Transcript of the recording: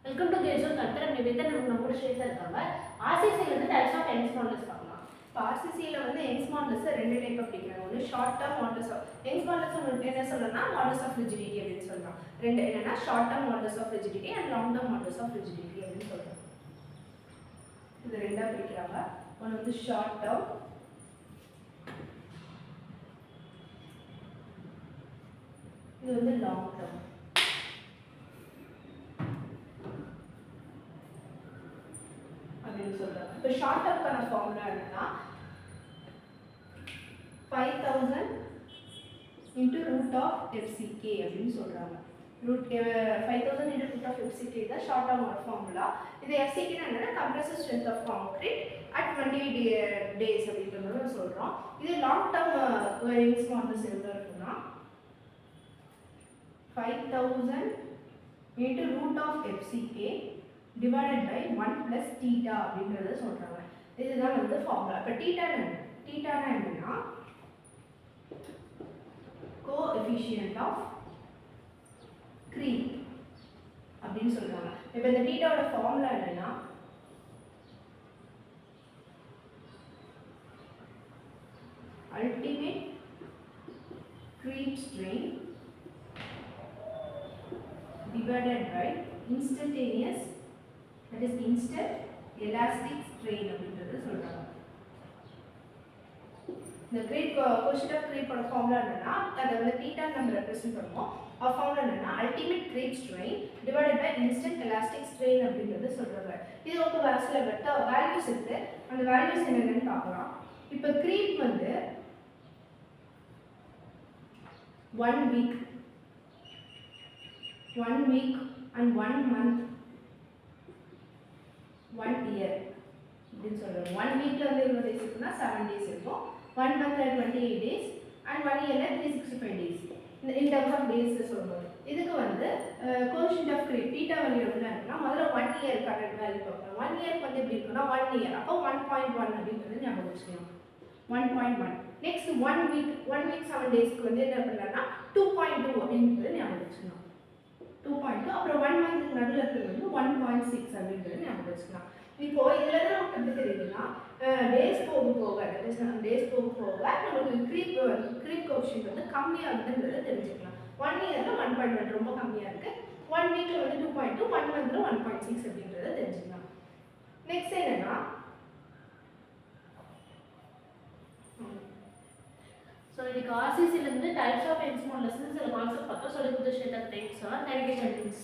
Welcome to கேஜோன் culture Nivedhan நம்ம ஸ்ட்ரேட்டா இருக்காங்க. ஆர்சிசில வந்து டைப்ஸ் ஆஃப் யங்ஸ் மாடல்ஸ் பார்க்கலாம். இப்போ ஆர்சிசில வந்து யங்ஸ் மாடல்ஸ் ரெண்டு டைப் அப்படிங்கிறாங்க. ஒன்று short term modulus of Young's modulus உங்களுக்கு என்ன சொல்லணும்னா மாடல்ஸ் ஆஃப் ரிஜிடிட்டி அப்படின்னு சொல்லலாம். ரெண்டு என்னன்னா short term modulus of rigidity and long term modulus of rigidity அப்படின்னு சொல்றோம். இது ரெண்டா பிரிக்கிறாங்க. ஒன்று வந்து ஷார்ட் டேர்ம், இது வந்து லாங் டேர்ம். இப்போ ஷார்ட் டேர்ம்க்கான ஃபார்முலா என்னன்னா 5000 into root of FCK அப்படின்னு சொல்றாங்க. root 5000 into root of FCK தான் ஷார்ட் டேர்ம் ஃபார்முலா. இது FCK என்னன்னா compressive strength of concrete at 20 days அப்படிங்கறத சொல்றோம். இது லாங் டேர்ம் யங்ஸ் மாடல்ஸ் எவ்வளவு இருக்குன்னா 5000 into root of FCK divided by 1 plus theta அப்படிங்கறத சொல்றாங்க. இதுதான் வந்து ஃபார்முலா. இப்போ theta என்னன்னா coefficient of creep அப்படின்னு சொல்றாங்க. இப்போ இந்த thetaவோட ஃபார்முலா என்னன்னா ultimate creep strain divided by instantaneous, that is instant elastic strain அப்படிங்கறது சொல்றாங்க. இந்த creep coefficient of creep ஓட ஃபார்முலா என்னன்னா அத வந்து theta நம்ம ரெப்ரசன்ட் பண்ணுவோம். ஆ ஃபார்முலா என்னன்னா ultimate creep strain divided by instant elastic strain அப்படிங்கறது சொல்றாங்க. இது ஒரு சில வேல்யூஸ் இருக்கு. அந்த வேல்யூஸ் என்னன்னு பார்க்கலாம். இப்போ creep வந்து 1 week and 1 month 1 year அப்படின்னு சொல்றோம். 1 வீக்ல வந்து எவ்வளவு டேஸ் இருக்குன்னா 7 டேஸ் இருக்கும். 1 மந்த்ல 28 டேஸ் and 1 இயர்ல 365 டேஸ். இந்த டர்ம்ஸ் ஆஃப் டேஸ் சொல்லும்போது இதுக்கு வந்து coefficient of creep theta value எவ்வளவு இருக்குன்னா முதல்ல 1 இயர்க்கான வேல்யூ பார்க்கலாம். 1 இயருக்கு வந்து எப்படி இருக்குன்னா 1 இயர் அப்போ 1.1 அப்படிங்கிறது ஞாபகம் வச்சுக்கலாம். 1.1 நெக்ஸ்ட் 1 வீக் 7 டேஸ்க்கு வந்து என்ன பண்ணலாம்னா 2.2 அப்படிங்கிறது ஞாபகம் வச்சுக்கலாம். 2.2 அப்புறம் 1 மந்த் நடுவுல இருக்கிறது வந்து 1.6 அப்படிங்கிறது ஞாபகம் வச்சுக்கலாம். இப்போ இதுல தான் நமக்கு எப்படி தெரியுதுன்னா டேஸ் போக நமக்கு கிரீப் கோஎஃபிஷியன்ட் வந்து கம்மியாகுதுன்றதை தெரிஞ்சுக்கலாம். 1 இயர்ல 1.1 ரொம்ப கம்மியா இருக்கு. 1 வீக்ல வந்து 2.2, 1 மந்த்ல 1.6 அப்படிங்கறத தெரிஞ்சுக்கலாம். நெக்ஸ்ட் என்னன்னா So, இதுக்கு RCC ல இருந்து டைப்ஸ் ஆஃப் யங்ஸ் மாடல்ஸ் சில கான்செப்ட் பார்த்தோம். சொல்லி கொடுத்த ஸ்ரேதா தேங்க்ஸ். Thank you students.